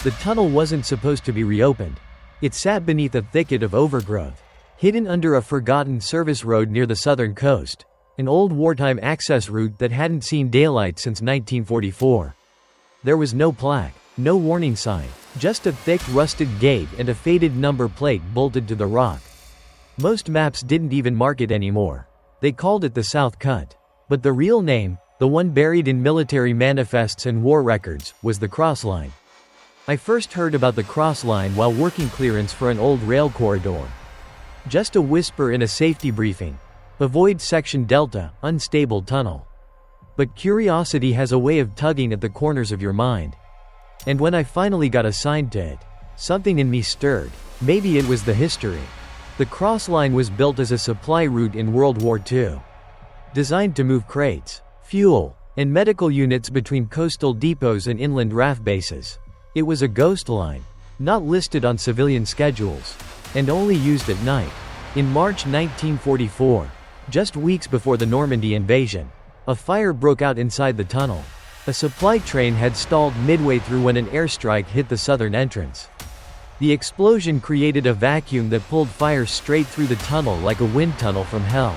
The tunnel wasn't supposed to be reopened. It sat beneath a thicket of overgrowth, hidden under a forgotten service road near the southern coast, an old wartime access route that hadn't seen daylight since 1944. There was no plaque, no warning sign, just a thick rusted gate and a faded number plate bolted to the rock. Most maps didn't even mark it anymore. They called it the South Cut. But the real name, the one buried in military manifests and war records, was the Cross Line. I first heard about the Cross Line while working clearance for an old rail corridor. Just a whisper in a safety briefing. Avoid Section Delta, unstable tunnel. But curiosity has a way of tugging at the corners of your mind. And when I finally got assigned to it, something in me stirred. Maybe it was the history. The Cross Line was built as a supply route in World War II. Designed to move crates, fuel, and medical units between coastal depots and inland RAF bases. It was a ghost line, not listed on civilian schedules, and only used at night. In March 1944, just weeks before the Normandy invasion, a fire broke out inside the tunnel. A supply train had stalled midway through when an airstrike hit the southern entrance. The explosion created a vacuum that pulled fire straight through the tunnel like a wind tunnel from hell.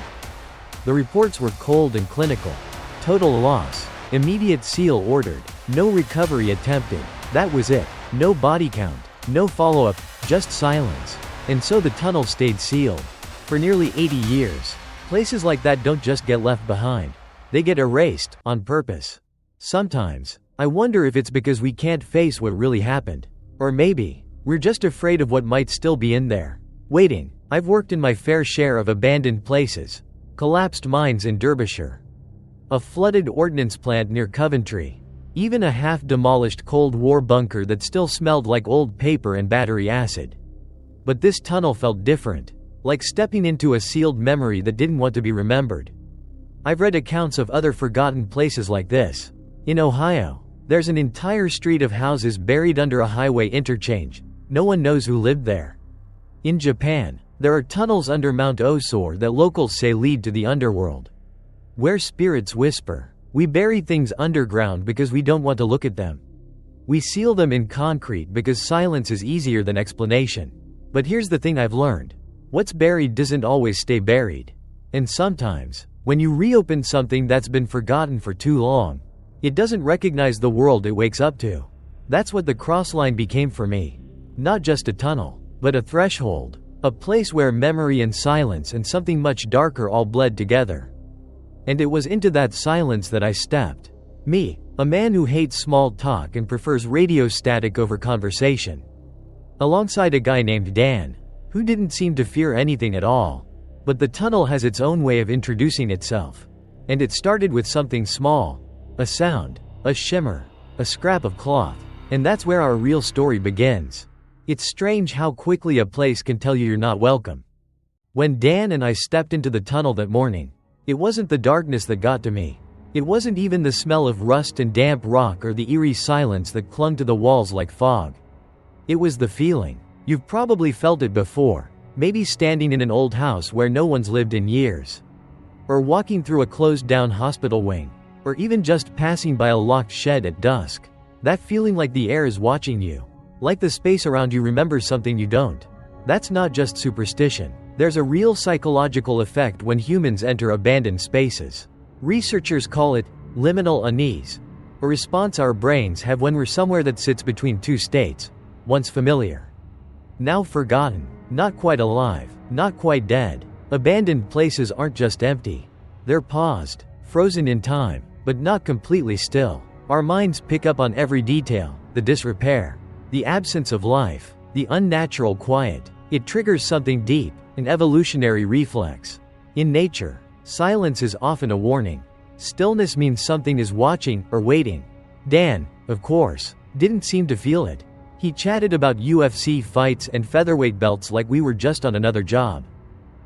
The reports were cold and clinical. Total loss. Immediate seal ordered. No recovery attempted. That was it. No body count. No follow-up. Just silence. And so the tunnel stayed sealed. For nearly 80 years. Places like that don't just get left behind. They get erased, on purpose. Sometimes, I wonder if it's because we can't face what really happened. Or maybe, we're just afraid of what might still be in there. Waiting. I've worked in my fair share of abandoned places. Collapsed mines in Derbyshire. A flooded ordnance plant near Coventry. Even a half-demolished Cold War bunker that still smelled like old paper and battery acid. But this tunnel felt different. Like stepping into a sealed memory that didn't want to be remembered. I've read accounts of other forgotten places like this. In Ohio, there's an entire street of houses buried under a highway interchange. No one knows who lived there. In Japan, there are tunnels under Mount Osor that locals say lead to the underworld. Where spirits whisper. We bury things underground because we don't want to look at them. We seal them in concrete because silence is easier than explanation. But here's the thing I've learned. What's buried doesn't always stay buried. And sometimes, when you reopen something that's been forgotten for too long, it doesn't recognize the world it wakes up to. That's what the Cross Line became for me. Not just a tunnel, but a threshold. A place where memory and silence and something much darker all bled together. And it was into that silence that I stepped. Me, a man who hates small talk and prefers radio static over conversation. Alongside a guy named Dan, who didn't seem to fear anything at all. But the tunnel has its own way of introducing itself. And it started with something small. A sound, a shimmer, a scrap of cloth. And that's where our real story begins. It's strange how quickly a place can tell you you're not welcome. When Dan and I stepped into the tunnel that morning, it wasn't the darkness that got to me. It wasn't even the smell of rust and damp rock or the eerie silence that clung to the walls like fog. It was the feeling. You've probably felt it before, maybe standing in an old house where no one's lived in years. Or walking through a closed-down hospital wing. Or even just passing by a locked shed at dusk. That feeling like the air is watching you. Like the space around you remembers something you don't. That's not just superstition. There's a real psychological effect when humans enter abandoned spaces. Researchers call it liminal unease, a response our brains have when we're somewhere that sits between two states, once familiar, now forgotten, not quite alive, not quite dead. Abandoned places aren't just empty. They're paused, frozen in time, but not completely still. Our minds pick up on every detail, the disrepair, the absence of life, the unnatural quiet. It triggers something deep, an evolutionary reflex. In nature, silence is often a warning. Stillness means something is watching or waiting. Dan, of course, didn't seem to feel it. He chatted about UFC fights and featherweight belts like we were just on another job.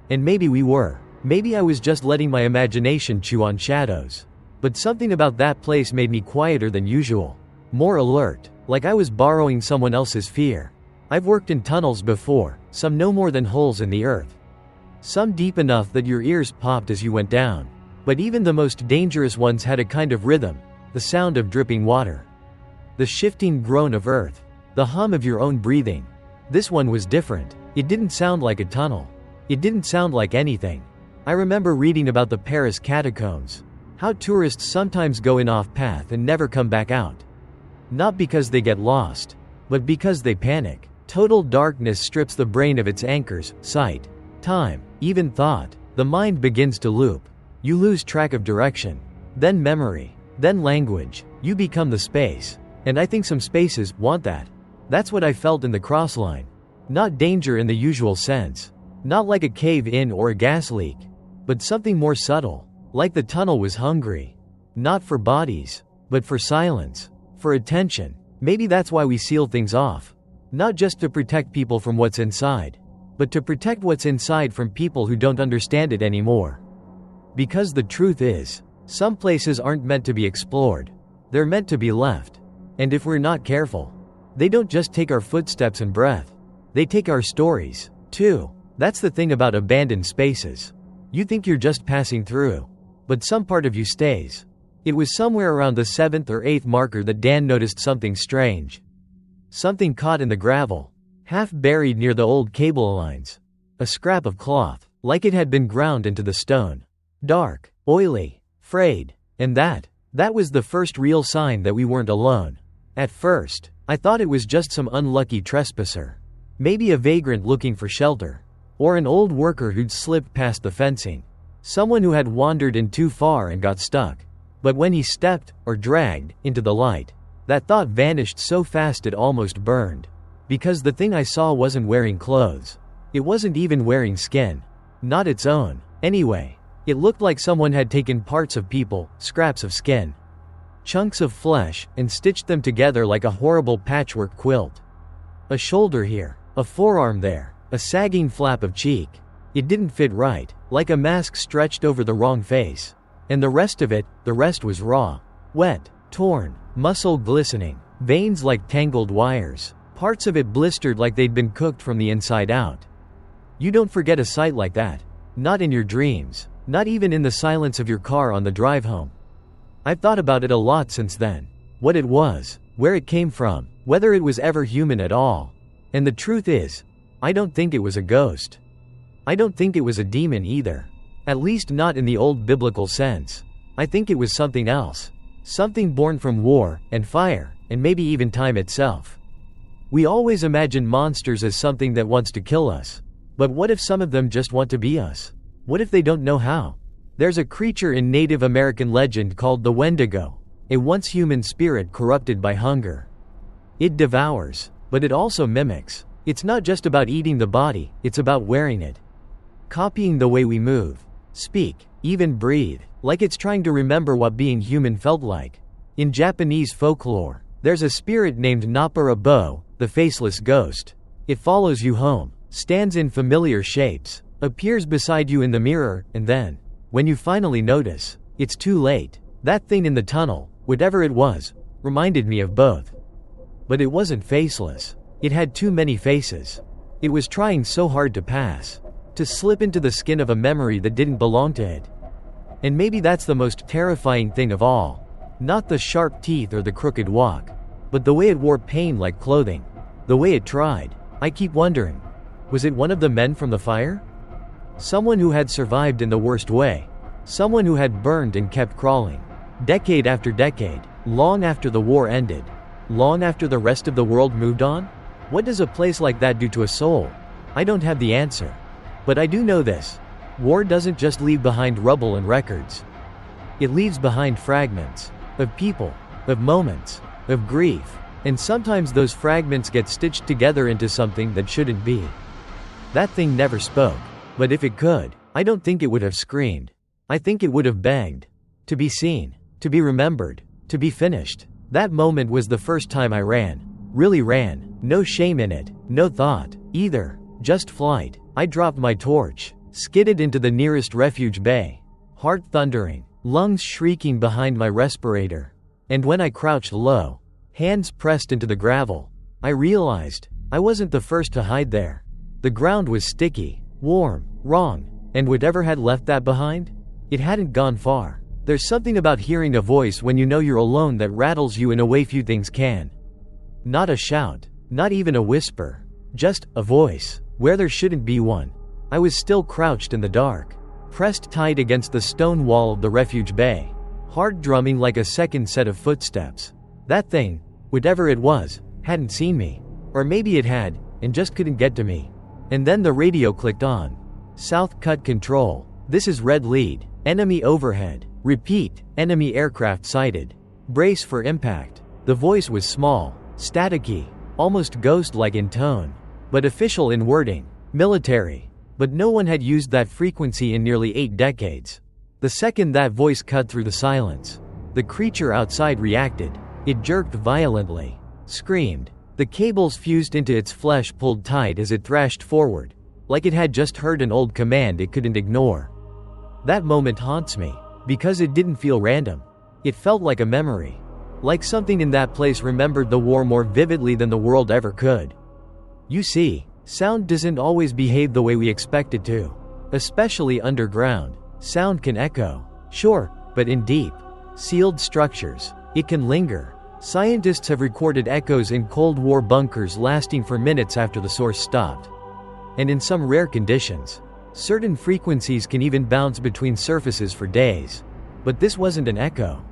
And maybe we were. Maybe I was just letting my imagination chew on shadows. But something about that place made me quieter than usual. More alert, like I was borrowing someone else's fear. I've worked in tunnels before, some no more than holes in the earth. Some deep enough that your ears popped as you went down. But even the most dangerous ones had a kind of rhythm, the sound of dripping water. The shifting groan of earth. The hum of your own breathing. This one was different. It didn't sound like a tunnel. It didn't sound like anything. I remember reading about the Paris catacombs. How tourists sometimes go in off path and never come back out. Not because they get lost, but because they panic. Total darkness strips the brain of its anchors, sight, time, even thought. The mind begins to loop. You lose track of direction, then memory, then language. You become the space. And I think some spaces want that. That's what I felt in the crossline. Not danger in the usual sense. Not like a cave-in or a gas leak. But something more subtle. Like the tunnel was hungry. Not for bodies, but for silence. For attention. Maybe that's why we seal things off. Not just to protect people from what's inside, but to protect what's inside from people who don't understand it anymore. Because the truth is, some places aren't meant to be explored. They're meant to be left. And if we're not careful, they don't just take our footsteps and breath. They take our stories, too. That's the thing about abandoned spaces. You think you're just passing through, but some part of you stays. It was somewhere around the 7th or 8th marker that Dan noticed something strange. Something caught in the gravel, half buried near the old cable lines. A scrap of cloth, like it had been ground into the stone. Dark, oily, frayed. And that was the first real sign that we weren't alone. At first, I thought it was just some unlucky trespasser. Maybe a vagrant looking for shelter. Or an old worker who'd slipped past the fencing. Someone who had wandered in too far and got stuck. But when he stepped, or dragged, into the light, that thought vanished so fast it almost burned. Because the thing I saw wasn't wearing clothes. It wasn't even wearing skin. Not its own. Anyway, it looked like someone had taken parts of people, scraps of skin, chunks of flesh, and stitched them together like a horrible patchwork quilt. A shoulder here, a forearm there, a sagging flap of cheek. It didn't fit right, like a mask stretched over the wrong face. And the rest of it, the rest was raw, wet, torn, muscle glistening, veins like tangled wires, parts of it blistered like they'd been cooked from the inside out. You don't forget a sight like that. Not in your dreams, not even in the silence of your car on the drive home. I've thought about it a lot since then. What it was, where it came from, whether it was ever human at all. And the truth is, I don't think it was a ghost. I don't think it was a demon either. At least not in the old biblical sense. I think it was something else. Something born from war, and fire, and maybe even time itself. We always imagine monsters as something that wants to kill us. But what if some of them just want to be us? What if they don't know how? There's a creature in Native American legend called the Wendigo, a once human spirit corrupted by hunger. It devours, but it also mimics. It's not just about eating the body, it's about wearing it. Copying the way we move, speak, even breathe, like it's trying to remember what being human felt like. In Japanese folklore, there's a spirit named Napara-bo, the faceless ghost. It follows you home, stands in familiar shapes, appears beside you in the mirror, and then, when you finally notice, it's too late. That thing in the tunnel, whatever it was, reminded me of both. But it wasn't faceless. It had too many faces. It was trying so hard to pass, to slip into the skin of a memory that didn't belong to it. And maybe that's the most terrifying thing of all. Not the sharp teeth or the crooked walk, but the way it wore pain like clothing. The way it tried. I keep wondering, was it one of the men from the fire? Someone who had survived in the worst way. Someone who had burned and kept crawling. Decade after decade, long after the war ended. Long after the rest of the world moved on? What does a place like that do to a soul? I don't have the answer. But I do know this. War doesn't just leave behind rubble and records. It leaves behind fragments. Of people. Of moments. Of grief. And sometimes those fragments get stitched together into something that shouldn't be. That thing never spoke. But if it could, I don't think it would have screamed. I think it would have begged. To be seen. To be remembered. To be finished. That moment was the first time I ran. Really ran. No shame in it. No thought, either. Just flight. I dropped my torch. Skidded into the nearest refuge bay. Heart thundering. Lungs shrieking behind my respirator. And when I crouched low, hands pressed into the gravel, I realized I wasn't the first to hide there. The ground was sticky, warm, wrong, and whatever had left that behind, it hadn't gone far. There's something about hearing a voice when you know you're alone that rattles you in a way few things can. Not a shout, Not even a whisper. Just a voice, where there shouldn't be one. I was still crouched in the dark, pressed tight against the stone wall of the refuge bay, heart drumming like a second set of footsteps. That thing, whatever it was, hadn't seen me. Or maybe it had, and just couldn't get to me. And then the radio clicked on. South cut control. This is red lead. Enemy overhead. Repeat, enemy aircraft sighted. Brace for impact. The voice was small, staticky, almost ghost-like in tone, but official in wording, military. But no one had used that frequency in nearly 8 decades. The second that voice cut through the silence, the creature outside reacted. It jerked violently, screamed. The cables fused into its flesh, pulled tight as it thrashed forward, like it had just heard an old command it couldn't ignore. That moment haunts me, because it didn't feel random. It felt like a memory. Like something in that place remembered the war more vividly than the world ever could. You see, sound doesn't always behave the way we expect it to. Especially underground. Sound can echo, sure, but in deep, sealed structures, it can linger. Scientists have recorded echoes in Cold War bunkers lasting for minutes after the source stopped. And in some rare conditions, certain frequencies can even bounce between surfaces for days. But this wasn't an echo.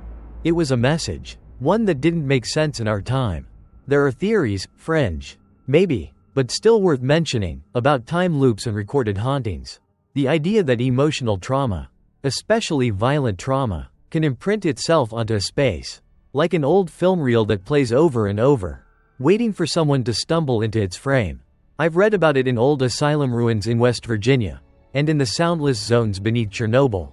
It was a message, one that didn't make sense in our time. There are theories, fringe, maybe, but still worth mentioning, about time loops and recorded hauntings. The idea that emotional trauma, especially violent trauma, can imprint itself onto a space, like an old film reel that plays over and over, waiting for someone to stumble into its frame. I've read about it in old asylum ruins in West Virginia, and in the soundless zones beneath Chernobyl.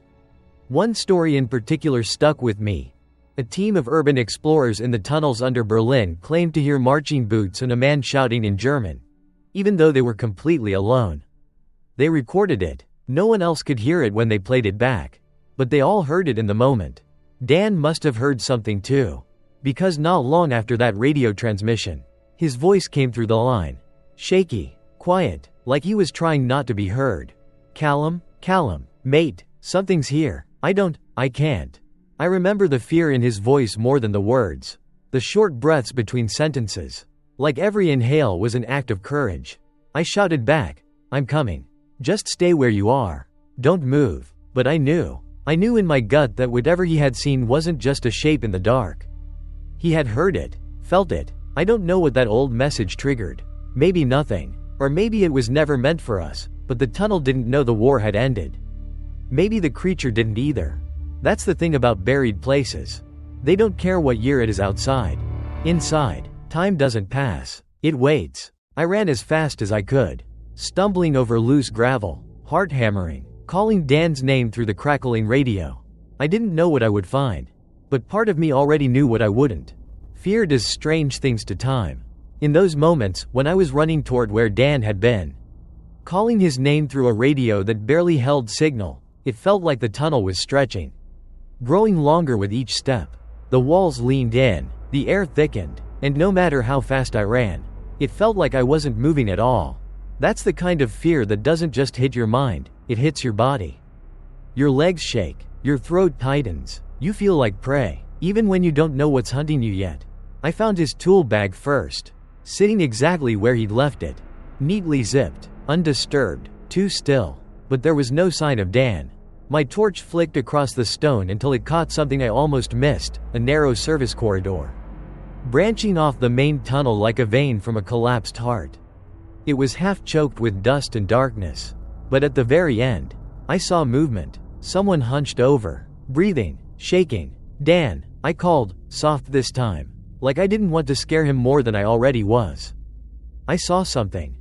One story in particular stuck with me. A team of urban explorers in the tunnels under Berlin claimed to hear marching boots and a man shouting in German, even though they were completely alone. They recorded it. No one else could hear it when they played it back, but they all heard it in the moment. Dan must have heard something too, because not long after that radio transmission, his voice came through the line. Shaky, quiet, like he was trying not to be heard. Callum, mate, something's here. I can't. I remember the fear in his voice more than the words. The short breaths between sentences. Like every inhale was an act of courage. I shouted back, I'm coming. Just stay where you are. Don't move. But I knew in my gut that whatever he had seen wasn't just a shape in the dark. He had heard it, felt it. I don't know what that old message triggered. Maybe nothing. Or maybe it was never meant for us, but the tunnel didn't know the war had ended. Maybe the creature didn't either. That's the thing about buried places. They don't care what year it is outside. Inside, time doesn't pass. It waits. I ran as fast as I could, stumbling over loose gravel, heart hammering, calling Dan's name through the crackling radio. I didn't know what I would find, but part of me already knew what I wouldn't. Fear does strange things to time. In those moments, when I was running toward where Dan had been, calling his name through a radio that barely held signal, it felt like the tunnel was stretching, growing longer with each step. The walls leaned in, the air thickened, and no matter how fast I ran, it felt like I wasn't moving at all. That's the kind of fear that doesn't just hit your mind, it hits your body. Your legs shake, your throat tightens, you feel like prey, even when you don't know what's hunting you yet. I found his tool bag first, sitting exactly where he'd left it, neatly zipped, undisturbed, too still. But there was no sign of Dan. My torch flicked across the stone until it caught something I almost missed, a narrow service corridor, branching off the main tunnel like a vein from a collapsed heart. It was half choked with dust and darkness. But at the very end, I saw movement. Someone hunched over, breathing, shaking. Dan, I called, soft this time, like I didn't want to scare him more than I already was. I saw something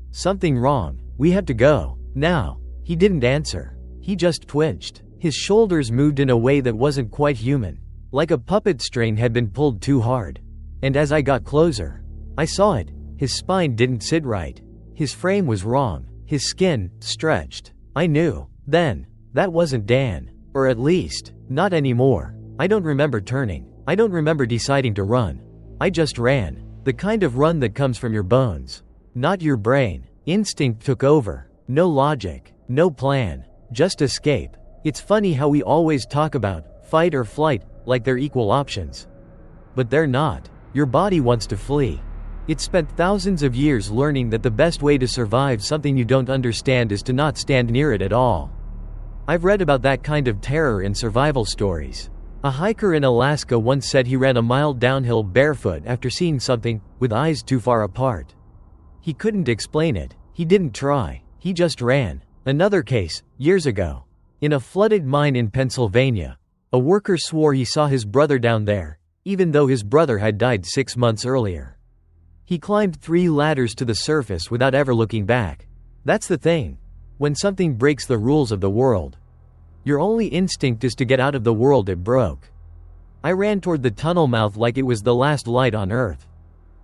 wrong. We have to go, now. He didn't answer. He just twitched. His shoulders moved in a way that wasn't quite human, like a puppet string had been pulled too hard. And as I got closer, I saw it. His spine didn't sit right. His frame was wrong. His skin, stretched. I knew, then, that wasn't Dan. Or at least, not anymore. I don't remember turning. I don't remember deciding to run. I just ran. The kind of run that comes from your bones, not your brain. Instinct took over. No logic. No plan. Just escape. It's funny how we always talk about fight or flight like they're equal options. But they're not. Your body wants to flee. It spent thousands of years learning that the best way to survive something you don't understand is to not stand near it at all. I've read about that kind of terror in survival stories. A hiker in Alaska once said he ran a mile downhill barefoot after seeing something, with eyes too far apart. He couldn't explain it. He didn't try. He just ran. Another case, years ago. In a flooded mine in Pennsylvania, a worker swore he saw his brother down there, even though his brother had died 6 months earlier. He climbed 3 ladders to the surface without ever looking back. That's the thing. When something breaks the rules of the world, your only instinct is to get out of the world it broke. I ran toward the tunnel mouth like it was the last light on Earth.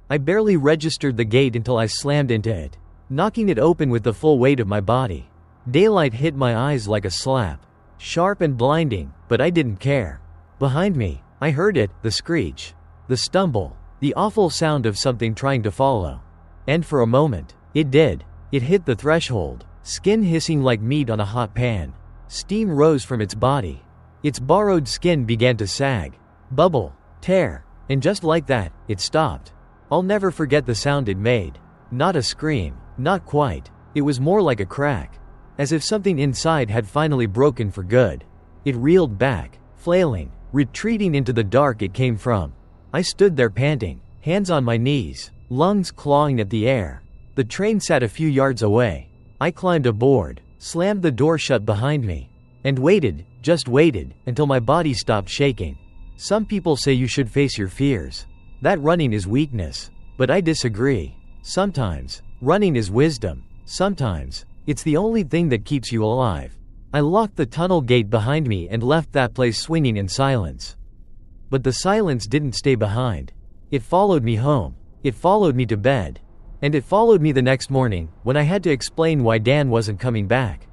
I barely registered the gate until I slammed into it, knocking it open with the full weight of my body. Daylight hit my eyes like a slap. Sharp and blinding, but I didn't care. Behind me, I heard it, the screech, the stumble, the awful sound of something trying to follow. And for a moment, it did. It hit the threshold, skin hissing like meat on a hot pan. Steam rose from its body. Its borrowed skin began to sag, bubble, tear, and just like that, it stopped. I'll never forget the sound it made. Not a scream, not quite. It was more like a crack, as if something inside had finally broken for good. It reeled back, flailing, retreating into the dark it came from. I stood there panting, hands on my knees, lungs clawing at the air. The train sat a few yards away. I climbed aboard, slammed the door shut behind me, and waited, just waited, until my body stopped shaking. Some people say you should face your fears. That running is weakness. But I disagree. Sometimes, running is wisdom. Sometimes, it's the only thing that keeps you alive. I locked the tunnel gate behind me and left that place swinging in silence. But the silence didn't stay behind. It followed me home. It followed me to bed. And it followed me the next morning, when I had to explain why Dan wasn't coming back.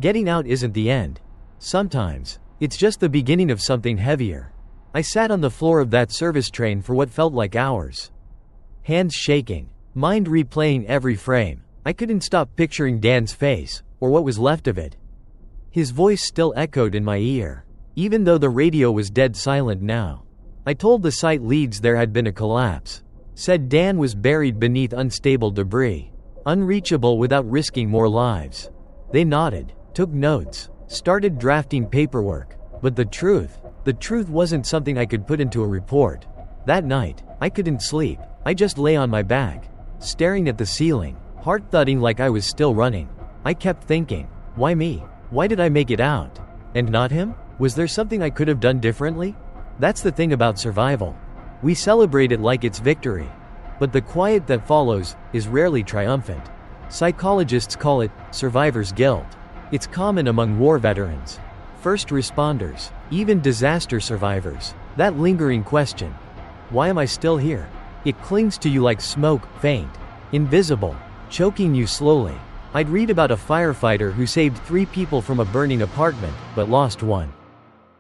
Getting out isn't the end. Sometimes, it's just the beginning of something heavier. I sat on the floor of that service train for what felt like hours. Hands shaking, mind replaying every frame. I couldn't stop picturing Dan's face, or what was left of it. His voice still echoed in my ear, even though the radio was dead silent now. I told the site leads there had been a collapse. Said Dan was buried beneath unstable debris, unreachable without risking more lives. They nodded, took notes, started drafting paperwork. But the truth wasn't something I could put into a report. That night, I couldn't sleep. I just lay on my back, staring at the ceiling, heart thudding like I was still running. I kept thinking, why me? Why did I make it out? And not him? Was there something I could have done differently? That's the thing about survival. We celebrate it like it's victory. But the quiet that follows is rarely triumphant. Psychologists call it survivor's guilt. It's common among war veterans, first responders, even disaster survivors. That lingering question, why am I still here? It clings to you like smoke, faint, invisible, choking you slowly. I'd read about a firefighter who saved 3 people from a burning apartment, but lost 1.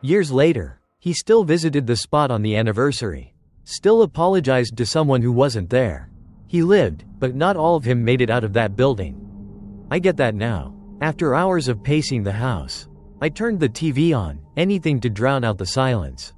Years later, he still visited the spot on the anniversary, still apologized to someone who wasn't there. He lived, but not all of him made it out of that building. I get that now. After hours of pacing the house, I turned the TV on, anything to drown out the silence.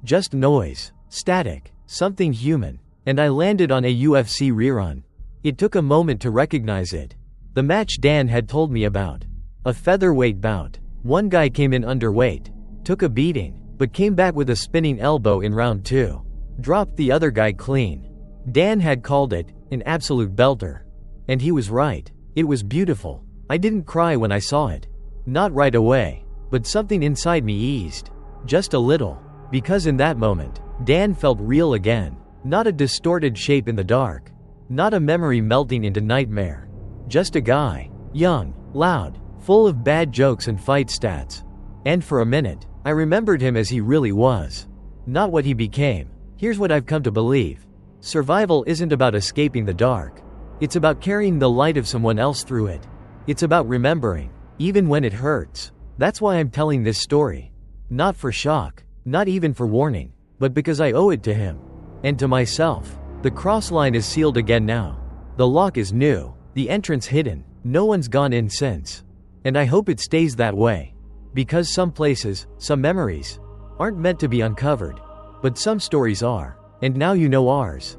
Just noise, static, something human, and I landed on a UFC rerun. It took a moment to recognize it. The match Dan had told me about. A featherweight bout. One guy came in underweight, took a beating, but came back with a spinning elbow in round 2. Dropped the other guy clean. Dan had called it an absolute belter. And he was right. It was beautiful. I didn't cry when I saw it. Not right away, but something inside me eased. Just a little. Because in that moment, Dan felt real again. Not a distorted shape in the dark. Not a memory melting into nightmare. Just a guy. Young, loud, full of bad jokes and fight stats. And for a minute, I remembered him as he really was. Not what he became. Here's what I've come to believe. Survival isn't about escaping the dark. It's about carrying the light of someone else through it. It's about remembering, even when it hurts. That's why I'm telling this story. Not for shock, not even for warning, but because I owe it to him. And to myself. The cross line is sealed again now. The lock is new, the entrance hidden, no one's gone in since. And I hope it stays that way. Because some places, some memories, aren't meant to be uncovered. But some stories are. And now you know ours.